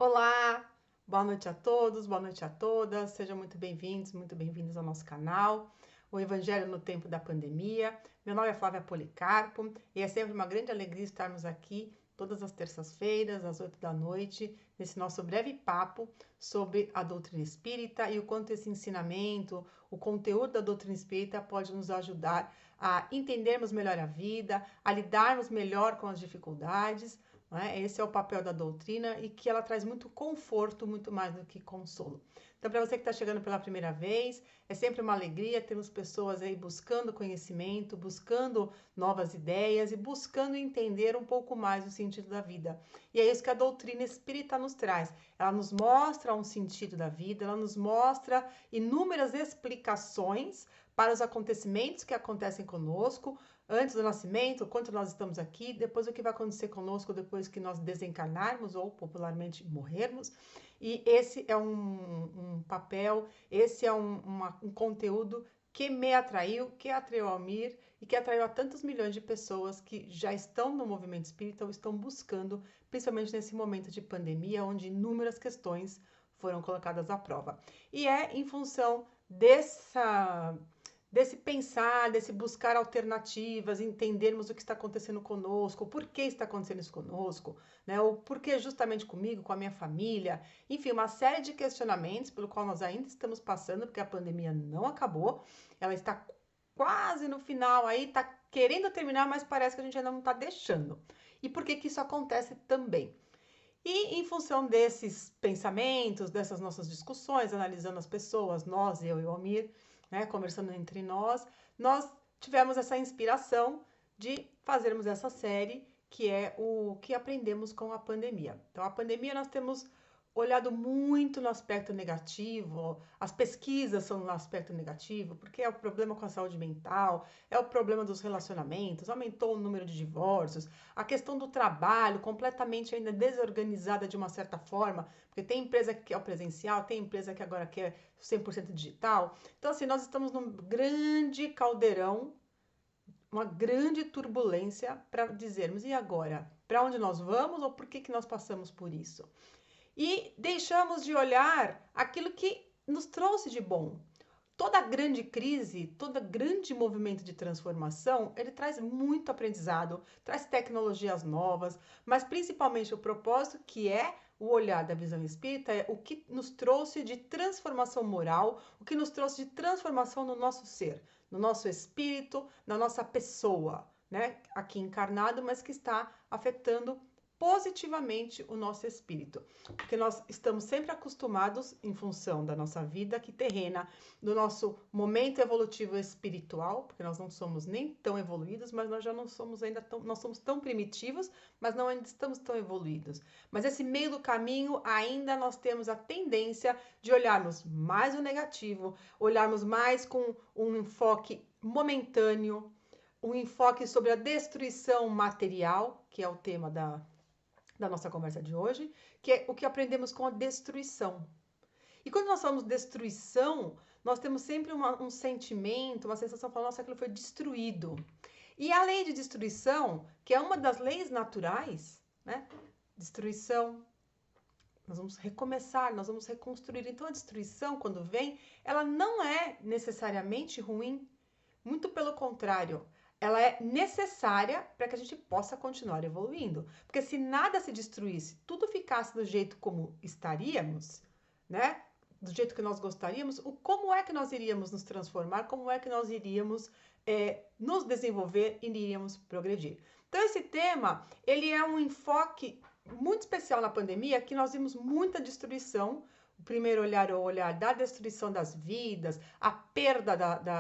Olá, boa noite a todos, boa noite a todas, sejam muito bem-vindos ao nosso canal, o Evangelho no Tempo da Pandemia. Meu nome é Flávia Policarpo e é sempre uma grande alegria estarmos aqui todas as terças-feiras, às 8 da noite, nesse nosso breve papo sobre a doutrina espírita e o quanto esse ensinamento, o conteúdo da doutrina espírita pode nos ajudar a entendermos melhor a vida, a lidarmos melhor com as dificuldades. Esse é o papel da doutrina e que ela traz muito conforto, muito mais do que consolo. Então, para você que está chegando pela primeira vez, é sempre uma alegria termos pessoas aí buscando conhecimento, buscando novas ideias e buscando entender um pouco mais o sentido da vida. E é isso que a doutrina espírita nos traz. Ela nos mostra um sentido da vida, ela nos mostra inúmeras explicações para os acontecimentos que acontecem conosco, antes do nascimento, quanto nós estamos aqui, depois o que vai acontecer conosco depois que nós desencarnarmos ou popularmente morrermos. E esse é um papel, esse é um conteúdo que me atraiu, que atraiu ao Almir e que atraiu a tantos milhões de pessoas que já estão no movimento espírita ou estão buscando, principalmente nesse momento de pandemia, onde inúmeras questões foram colocadas à prova. E é em função desse pensar, desse buscar alternativas, entendermos o que está acontecendo conosco, por que está acontecendo isso conosco, né? Ou por que justamente comigo, com a minha família, enfim, uma série de questionamentos pelo qual nós ainda estamos passando, porque a pandemia não acabou, ela está quase no final aí, está querendo terminar, mas parece que a gente ainda não está deixando. E por que que isso acontece também? E em função desses pensamentos, dessas nossas discussões, analisando as pessoas, nós, eu e o Almir, né, conversando entre nós tivemos essa inspiração de fazermos essa série, que é o que aprendemos com a pandemia. Então, a pandemia nós temos olhado muito no aspecto negativo, as pesquisas são no aspecto negativo, porque é o problema com a saúde mental, é o problema dos relacionamentos, aumentou o número de divórcios, a questão do trabalho completamente ainda desorganizada de uma certa forma, porque tem empresa que quer o presencial, tem empresa que agora quer 100% digital. Então, assim, nós estamos num grande caldeirão, uma grande turbulência para dizermos, e agora? Para onde nós vamos ou por que que nós passamos por isso? E deixamos de olhar aquilo que nos trouxe de bom. Toda grande crise, todo grande movimento de transformação, ele traz muito aprendizado, traz tecnologias novas, mas principalmente o propósito que é o olhar da visão espírita é o que nos trouxe de transformação moral, o que nos trouxe de transformação no nosso ser, no nosso espírito, na nossa pessoa, né? Aqui encarnado, mas que está afetando positivamente o nosso espírito, porque nós estamos sempre acostumados, em função da nossa vida aqui terrena, do nosso momento evolutivo espiritual, porque nós não somos nem tão evoluídos, mas nós já não somos ainda tão, nós somos tão primitivos, mas não ainda estamos tão evoluídos. Mas esse meio do caminho ainda nós temos a tendência de olharmos mais o negativo, olharmos mais com um enfoque momentâneo, um enfoque sobre a destruição material, que é o tema da nossa conversa de hoje, que é o que aprendemos com a destruição. E quando nós falamos destruição, nós temos sempre um sentimento, uma sensação de falar, nossa, aquilo foi destruído. E a lei de destruição, que é uma das leis naturais, né? Destruição, nós vamos recomeçar, nós vamos reconstruir. Então a destruição, quando vem, ela não é necessariamente ruim, muito pelo contrário, ela é necessária para que a gente possa continuar evoluindo. Porque se nada se destruísse, tudo ficasse do jeito como estaríamos, né? Do jeito que nós gostaríamos, como é que nós iríamos nos transformar, como é que nós iríamos nos desenvolver e iríamos progredir. Então esse tema, ele é um enfoque muito especial na pandemia, que nós vimos muita destruição. O primeiro olhar é o olhar da destruição das vidas, a perda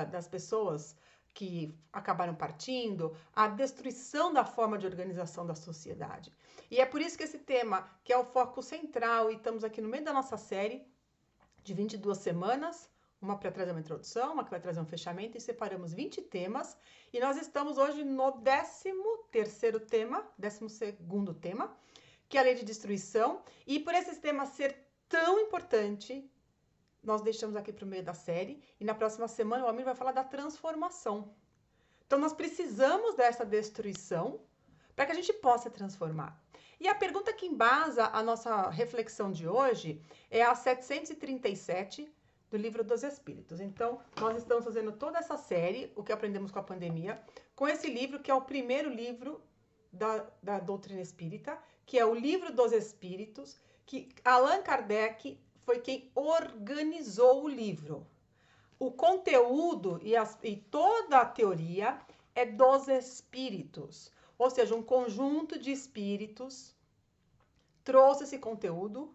das pessoas que acabaram partindo, a destruição da forma de organização da sociedade. E é por isso que esse tema, que é o foco central, e estamos aqui no meio da nossa série de 22 semanas, uma para trazer uma introdução, uma que vai trazer um fechamento, e separamos 20 temas, e nós estamos hoje no 13º tema, 12º tema, que é a lei de destruição, e por esse tema ser tão importante, nós deixamos aqui para o meio da série, e na próxima semana o Almir vai falar da transformação. Então nós precisamos dessa destruição para que a gente possa transformar. E a pergunta que embasa a nossa reflexão de hoje é a 737 do Livro dos Espíritos. Então, nós estamos fazendo toda essa série, o que aprendemos com a pandemia, com esse livro que é o primeiro livro da doutrina espírita, que é o Livro dos Espíritos, que Allan Kardec foi quem organizou o livro. O conteúdo e toda a teoria é dos espíritos, ou seja, um conjunto de espíritos trouxe esse conteúdo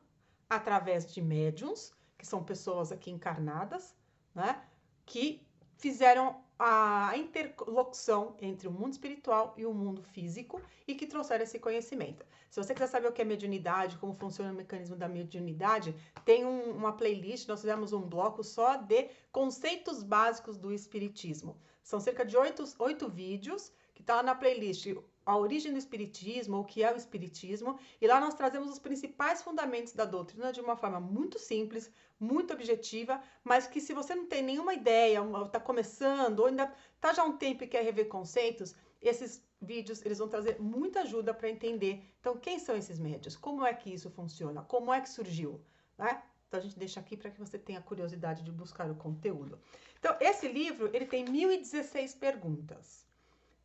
através de médiuns, que são pessoas aqui encarnadas, né, que fizeram a interlocução entre o mundo espiritual e o mundo físico e que trouxeram esse conhecimento. Se você quiser saber o que é mediunidade, como funciona o mecanismo da mediunidade, tem uma playlist, nós fizemos um bloco só de conceitos básicos do espiritismo. São cerca de 8 vídeos que está lá na playlist A Origem do Espiritismo, o que é o Espiritismo, e lá nós trazemos os principais fundamentos da doutrina de uma forma muito simples, muito objetiva, mas que se você não tem nenhuma ideia, está começando, ou ainda está já há um tempo e quer rever conceitos, esses vídeos eles vão trazer muita ajuda para entender. Então, quem são esses médios? Como é que isso funciona? Como é que surgiu? Né? Então, a gente deixa aqui para que você tenha curiosidade de buscar o conteúdo. Então, esse livro ele tem 1016 perguntas.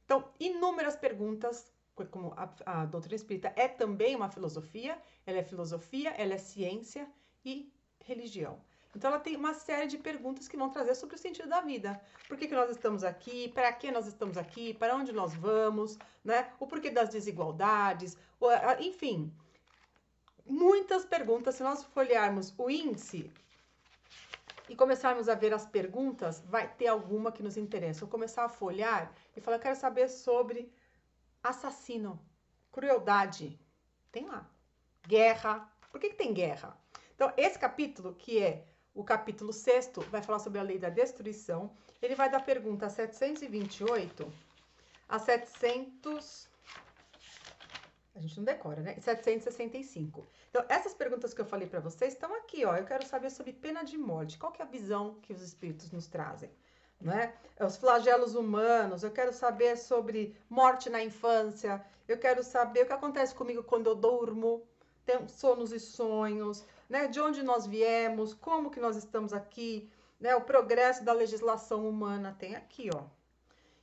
Então, inúmeras perguntas, como a doutrina espírita é também uma filosofia, ela é ciência e religião. Então, ela tem uma série de perguntas que vão trazer sobre o sentido da vida. Por que nós estamos aqui? Para que nós estamos aqui? Para onde nós vamos? Né? O porquê das desigualdades? Enfim, muitas perguntas. Se nós folhearmos o índice e começarmos a ver as perguntas, vai ter alguma que nos interessa. Eu começar a folhear e falar, eu quero saber sobre assassino, crueldade. Tem lá. Guerra. Por que tem guerra? Então, esse capítulo, que é o capítulo 6º, vai falar sobre a lei da destruição. Ele vai da pergunta 728 a 700... A gente não decora, né? 765. Então, essas perguntas que eu falei para vocês estão aqui, ó. Eu quero saber sobre pena de morte. Qual que é a visão que os espíritos nos trazem? Né? Os flagelos humanos, eu quero saber sobre morte na infância, eu quero saber o que acontece comigo quando eu durmo, tenho sonos e sonhos, né? De onde nós viemos, como que nós estamos aqui, né? O progresso da legislação humana tem aqui, ó.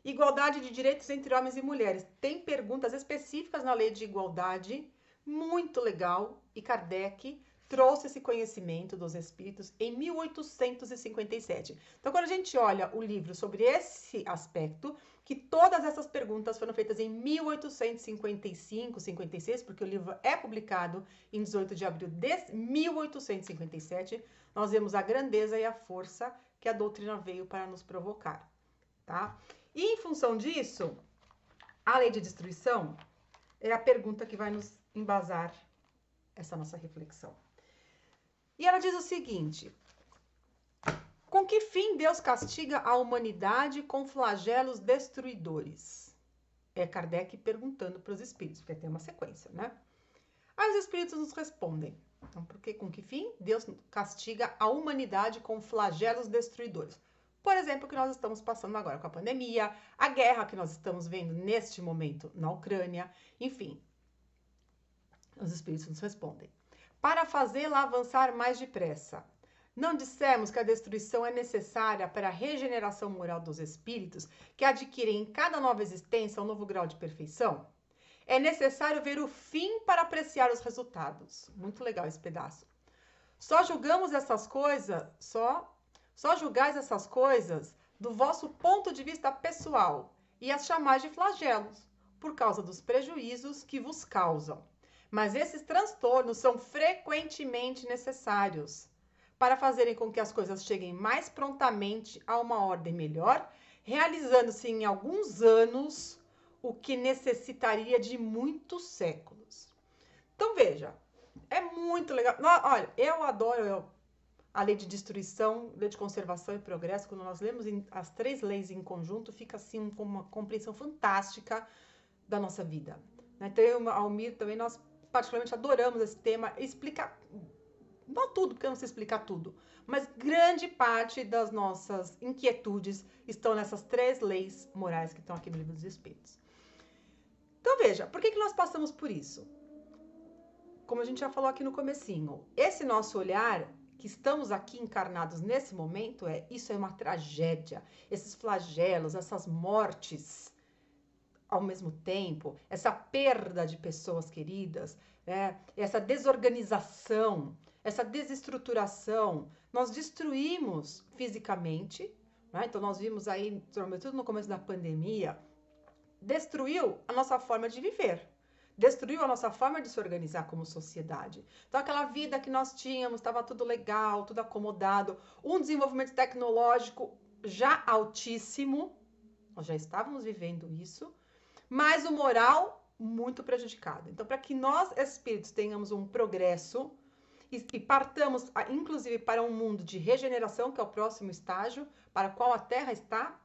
Igualdade de direitos entre homens e mulheres. Tem perguntas específicas na lei de igualdade, muito legal, e Kardec trouxe esse conhecimento dos espíritos em 1857. Então, quando a gente olha o livro sobre esse aspecto, que todas essas perguntas foram feitas em 1855, 56, porque o livro é publicado em 18 de abril de 1857, nós vemos a grandeza e a força que a doutrina veio para nos provocar, tá? E em função disso, a lei de destruição é a pergunta que vai nos embasar essa nossa reflexão. E ela diz o seguinte: com que fim Deus castiga a humanidade com flagelos destruidores? É Kardec perguntando para os espíritos, porque tem uma sequência, né? Aí os espíritos nos respondem. Então, com que fim Deus castiga a humanidade com flagelos destruidores? Por exemplo, o que nós estamos passando agora com a pandemia, a guerra que nós estamos vendo neste momento na Ucrânia, enfim. Os espíritos nos respondem. Para fazê-la avançar mais depressa. Não dissemos que a destruição é necessária para a regeneração moral dos espíritos que adquirem em cada nova existência um novo grau de perfeição? É necessário ver o fim para apreciar os resultados. Muito legal esse pedaço. Só julgamos essas coisas, só julgais essas coisas do vosso ponto de vista pessoal e as chamais de flagelos, por causa dos prejuízos que vos causam. Mas esses transtornos são frequentemente necessários para fazerem com que as coisas cheguem mais prontamente a uma ordem melhor, realizando-se em alguns anos o que necessitaria de muitos séculos. Então, veja, é muito legal. Olha, eu adoro a lei de destruição, lei de conservação e progresso. Quando nós lemos as 3 leis em conjunto, fica assim com uma compreensão fantástica da nossa vida. Então, eu e Almir também, nós particularmente adoramos esse tema. Explica, não tudo, porque eu não sei explicar tudo, mas grande parte das nossas inquietudes estão nessas 3 leis morais que estão aqui no Livro dos Espíritos. Então, veja, por que nós passamos por isso? como a gente já falou aqui no comecinho, esse nosso olhar, que estamos aqui encarnados nesse momento, isso é uma tragédia. Esses flagelos, essas mortes ao mesmo tempo, essa perda de pessoas queridas, essa desorganização, essa desestruturação, nós destruímos fisicamente, né? Então nós vimos aí, sobretudo no começo da pandemia, destruiu a nossa forma de viver. Destruiu a nossa forma de se organizar como sociedade. Então, aquela vida que nós tínhamos, estava tudo legal, tudo acomodado, um desenvolvimento tecnológico já altíssimo, nós já estávamos vivendo isso, mas o moral muito prejudicado. Então, para que nós, espíritos, tenhamos um progresso e partamos, inclusive, para um mundo de regeneração, que é o próximo estágio, para o qual a Terra está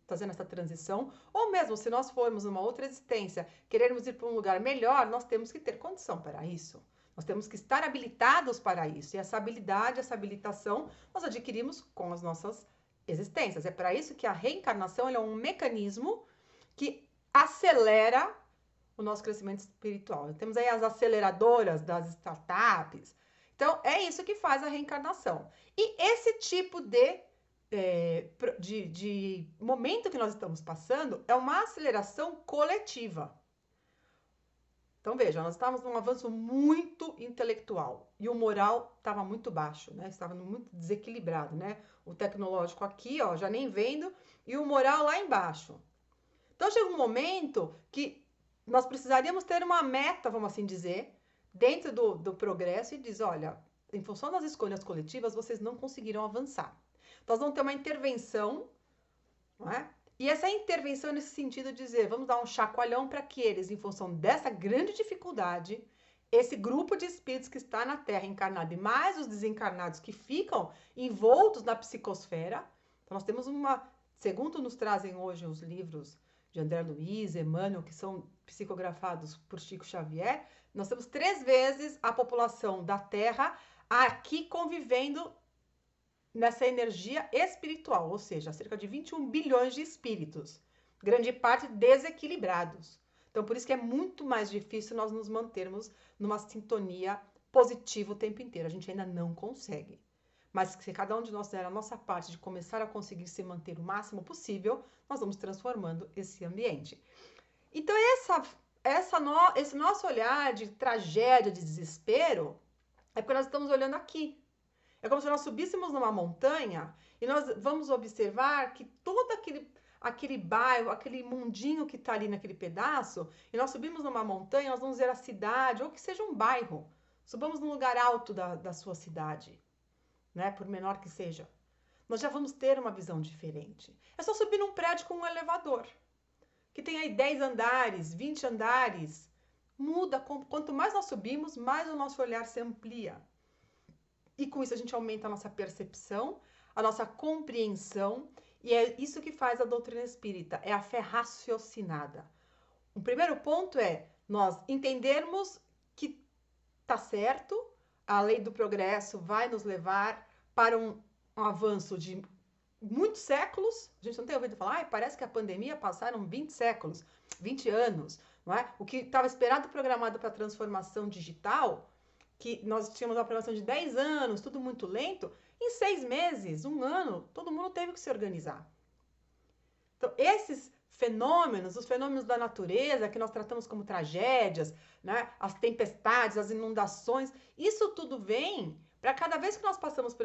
fazendo essa transição, ou mesmo se nós formos numa outra existência, querermos ir para um lugar melhor, nós temos que ter condição para isso. Nós temos que estar habilitados para isso. E essa habilidade, essa habilitação, nós adquirimos com as nossas existências. É para isso que a reencarnação é um mecanismo que acelera o nosso crescimento espiritual. Temos aí as aceleradoras das startups. Então, é isso que faz a reencarnação. E esse tipo de momento que nós estamos passando é uma aceleração coletiva. Então, veja, nós estávamos num avanço muito intelectual e o moral estava muito baixo, né? Estava muito desequilibrado, né? O tecnológico aqui, ó, já nem vendo, e o moral lá embaixo. Então, chega um momento que nós precisaríamos ter uma meta, vamos assim dizer, dentro do progresso e diz, olha, em função das escolhas coletivas, vocês não conseguiram avançar. Nós vamos ter uma intervenção, não é? E essa intervenção nesse sentido de dizer, vamos dar um chacoalhão para que eles, em função dessa grande dificuldade, esse grupo de espíritos que está na Terra encarnado e mais os desencarnados que ficam envoltos na psicosfera. Então nós temos segundo nos trazem hoje os livros de André Luiz, Emmanuel, que são psicografados por Chico Xavier, nós temos 3 vezes a população da Terra aqui convivendo nessa energia espiritual, ou seja, cerca de 21 bilhões de espíritos, grande parte desequilibrados. Então, por isso que é muito mais difícil nós nos mantermos numa sintonia positiva o tempo inteiro. A gente ainda não consegue. Mas se cada um de nós der a nossa parte de começar a conseguir se manter o máximo possível, nós vamos transformando esse ambiente. Então, esse nosso olhar de tragédia, de desespero, é porque nós estamos olhando aqui. É como se nós subíssemos numa montanha e nós vamos observar que todo aquele bairro, aquele mundinho que está ali naquele pedaço, e nós subimos numa montanha, nós vamos ver a cidade, ou que seja um bairro. Subamos num lugar alto da sua cidade, né? Por menor que seja. Nós já vamos ter uma visão diferente. É só subir num prédio com um elevador, que tem aí 10 andares, 20 andares. Muda, quanto mais nós subimos, mais o nosso olhar se amplia. E com isso a gente aumenta a nossa percepção, a nossa compreensão, e é isso que faz a doutrina espírita, é a fé raciocinada. O primeiro ponto é nós entendermos que está certo, a lei do progresso vai nos levar para um avanço de muitos séculos. A gente não tem ouvido falar, parece que a pandemia passaram 20 séculos, 20 anos, não é? O que estava esperado, programado para a transformação digital, que nós tínhamos uma programação de 10 anos, tudo muito lento, em 6 meses, 1 ano, todo mundo teve que se organizar. Então, esses fenômenos, os fenômenos da natureza, que nós tratamos como tragédias, né? As tempestades, as inundações, isso tudo vem para cada vez que nós passamos por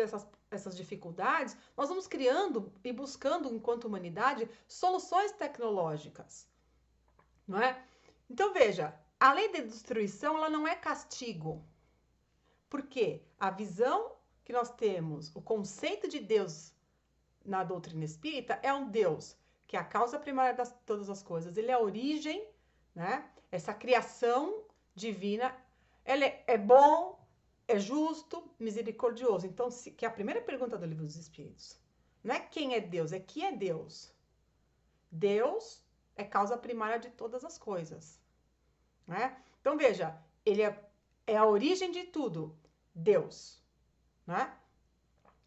essas dificuldades, nós vamos criando e buscando, enquanto humanidade, soluções tecnológicas, não é? Então, veja, a lei da destruição, ela não é castigo. Porque a visão que nós temos, o conceito de Deus na doutrina espírita é um Deus que é a causa primária de todas as coisas. Ele é a origem, né? Essa criação divina. Ele é bom, é justo, misericordioso. Então, que é a primeira pergunta do Livro dos Espíritos. Não é quem é Deus, é que é Deus. Deus é causa primária de todas as coisas, né? Então, veja, ele é a origem de tudo. Deus, né?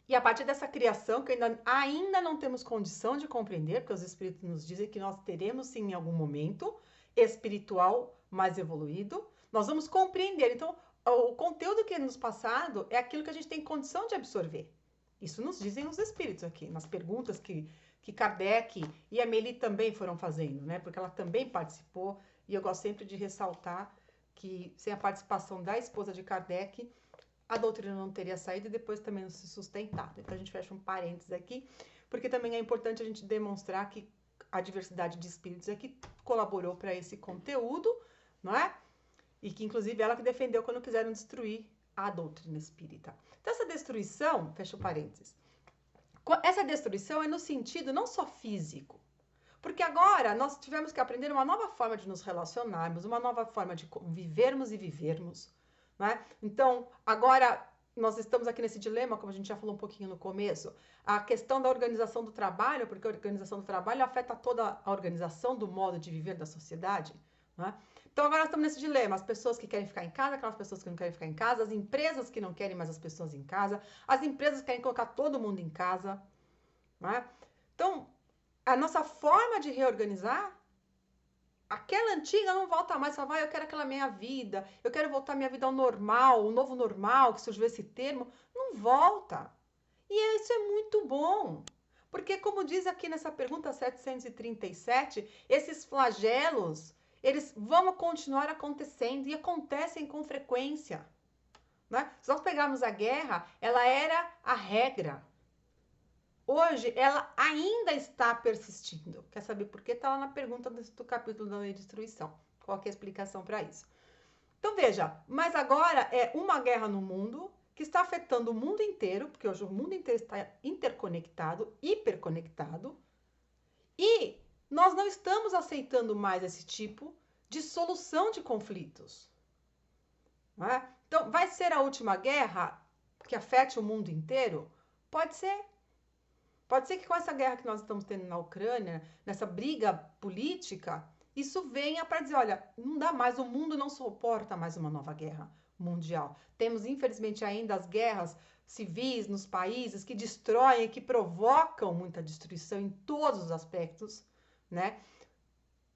E a partir dessa criação, que ainda não temos condição de compreender, porque os espíritos nos dizem que nós teremos sim em algum momento espiritual mais evoluído, nós vamos compreender. Então, o conteúdo que é nos passado é aquilo que a gente tem condição de absorver. Isso nos dizem os espíritos aqui, nas perguntas que Kardec e a Meli também foram fazendo, né? Porque ela também participou, e eu gosto sempre de ressaltar que sem a participação da esposa de Kardec, a doutrina não teria saído e depois também não se sustentado. Então a gente fecha um parênteses aqui, porque também é importante a gente demonstrar que a diversidade de espíritos é que colaborou para esse conteúdo, não é? E que inclusive ela que defendeu quando quiseram destruir a doutrina espírita. Então essa destruição, fecha o parênteses, essa destruição é no sentido não só físico, porque agora nós tivemos que aprender uma nova forma de nos relacionarmos, uma nova forma de vivermos e vivermos, né? Então, agora nós estamos aqui nesse dilema, como a gente já falou um pouquinho no começo, a questão da organização do trabalho, porque a organização do trabalho afeta toda a organização do modo de viver da sociedade, né? Então, agora nós estamos nesse dilema, as pessoas que querem ficar em casa, aquelas pessoas que não querem ficar em casa, as empresas que não querem mais as pessoas em casa, as empresas que querem colocar todo mundo em casa, né? Então, a nossa forma de reorganizar, aquela antiga não volta mais, só vai, eu quero aquela minha vida, eu quero voltar minha vida ao normal, o novo normal, que surgiu esse termo, não volta. E isso é muito bom, porque como diz aqui nessa pergunta 737, esses flagelos, eles vão continuar acontecendo e acontecem com frequência, né? Se nós pegarmos a guerra, ela era a regra. Hoje, ela ainda está persistindo. Quer saber por quê? Está lá na pergunta do capítulo da lei de destruição. Qual que é a explicação para isso? Então, veja, mas agora é uma guerra no mundo que está afetando o mundo inteiro, porque hoje o mundo inteiro está interconectado, hiperconectado, e nós não estamos aceitando mais esse tipo de solução de conflitos. Não é? Então, vai ser a última guerra que afete o mundo inteiro? Pode ser. Pode ser que com essa guerra que nós estamos tendo na Ucrânia, nessa briga política, isso venha para dizer, olha, não dá mais, o mundo não suporta mais uma nova guerra mundial. Temos, infelizmente, ainda as guerras civis nos países que destroem, que provocam muita destruição em todos os aspectos, né?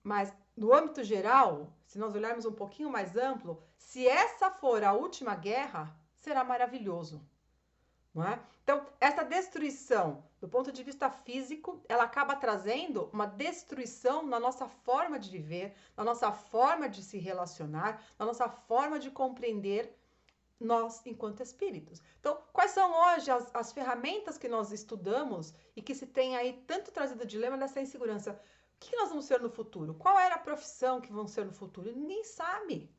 Mas, no âmbito geral, se nós olharmos um pouquinho mais amplo, se essa for a última guerra, será maravilhoso. Não é? Então, essa destruição, do ponto de vista físico, ela acaba trazendo uma destruição na nossa forma de viver, na nossa forma de se relacionar, na nossa forma de compreender nós enquanto espíritos. Então, quais são hoje as ferramentas que nós estudamos e que se tem aí tanto trazido o dilema dessa insegurança? O que nós vamos ser no futuro? Qual era a profissão que vão ser no futuro? Ninguém sabe.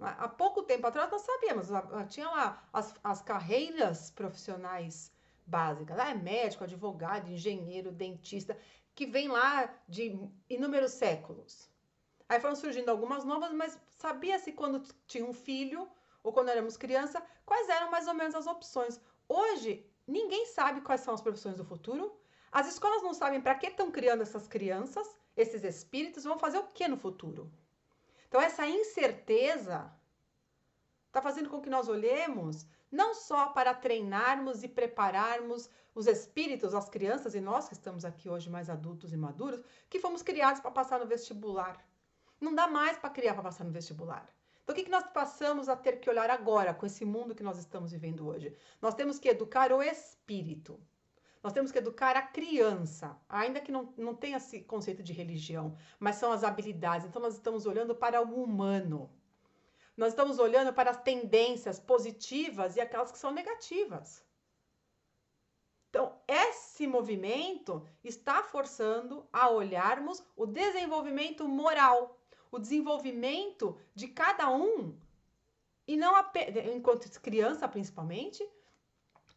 Há pouco tempo atrás nós sabíamos, tinha lá as carreiras profissionais básicas, médico, advogado, engenheiro, dentista, que vem lá de inúmeros séculos. Aí foram surgindo algumas novas, mas sabia-se quando tinha um filho, ou quando éramos criança, quais eram mais ou menos as opções. Hoje, ninguém sabe quais são as profissões do futuro, as escolas não sabem para que estão criando essas crianças, esses espíritos, vão fazer o que no futuro? Então, essa incerteza está fazendo com que nós olhemos não só para treinarmos e prepararmos os espíritos, as crianças e nós que estamos aqui hoje mais adultos e maduros, que fomos criados para passar no vestibular. Não dá mais para criar para passar no vestibular. Então, o que nós passamos a ter que olhar agora com esse mundo que nós estamos vivendo hoje? Nós temos que educar o espírito. Nós temos que educar a criança, ainda que não tenha esse conceito de religião, mas são as habilidades. Então, nós estamos olhando para o humano. Nós estamos olhando para as tendências positivas e aquelas que são negativas. Então, esse movimento está forçando a olharmos o desenvolvimento moral, o desenvolvimento de cada um, e não enquanto criança, principalmente,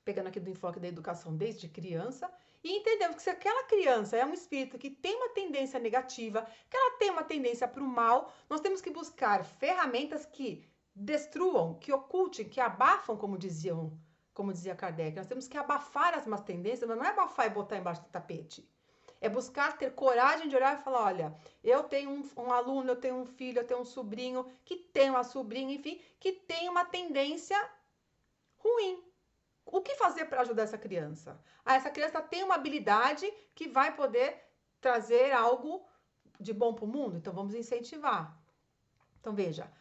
pegando aqui do enfoque da educação desde criança, e entendemos que se aquela criança é um espírito que tem uma tendência negativa, que ela tem uma tendência para o mal, nós temos que buscar ferramentas que destruam, que ocultem, que abafam, como dizia Kardec. Nós temos que abafar as más tendências, mas não é abafar e botar embaixo do tapete. É buscar ter coragem de olhar e falar, olha, eu tenho um aluno, eu tenho um filho, eu tenho um sobrinho, que tem uma sobrinha, enfim, que tem uma tendência ruim. O que fazer para ajudar essa criança? Essa criança tem uma habilidade que vai poder trazer algo de bom para o mundo, então vamos incentivar. Então, veja,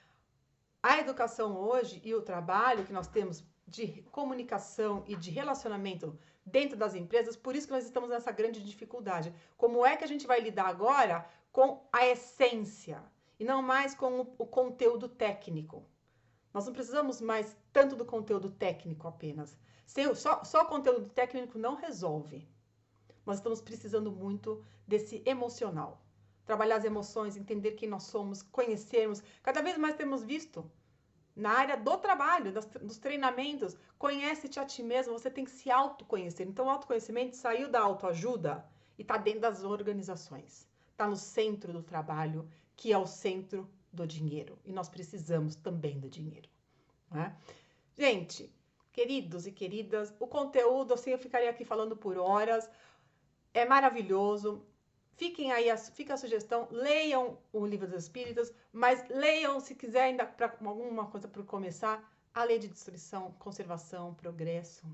A educação hoje e o trabalho que nós temos de comunicação e de relacionamento dentro das empresas, por isso que nós estamos nessa grande dificuldade. Como é que a gente vai lidar agora com a essência e não mais com o conteúdo técnico? Nós não precisamos mais tanto do conteúdo técnico apenas. Só o conteúdo técnico não resolve. Nós estamos precisando muito desse emocional. Trabalhar as emoções, entender quem nós somos, conhecermos. Cada vez mais temos visto na área do trabalho, dos treinamentos, conhece-te a ti mesmo, você tem que se autoconhecer. Então, o autoconhecimento saiu da autoajuda e está dentro das organizações. Está no centro do trabalho, que é o centro do dinheiro. E nós precisamos também do dinheiro. Né? Gente, queridos e queridas, o conteúdo, assim, eu ficaria aqui falando por horas. É maravilhoso. Fica a sugestão, leiam o Livro dos Espíritos, mas leiam, se quiser, ainda para alguma coisa para começar, a Lei de Destruição, Conservação, Progresso.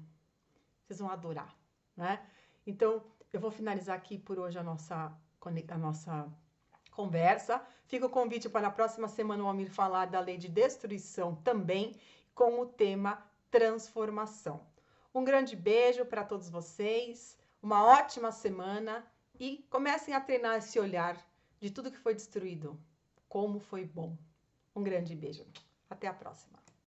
Vocês vão adorar, né? Então, eu vou finalizar aqui por hoje a nossa conversa. Fica o convite para a próxima semana o Almir falar da Lei de Destruição também, com o tema transformação. Um grande beijo para todos vocês, uma ótima semana. E comecem a treinar esse olhar de tudo que foi destruído. Como foi bom. Um grande beijo. Até a próxima.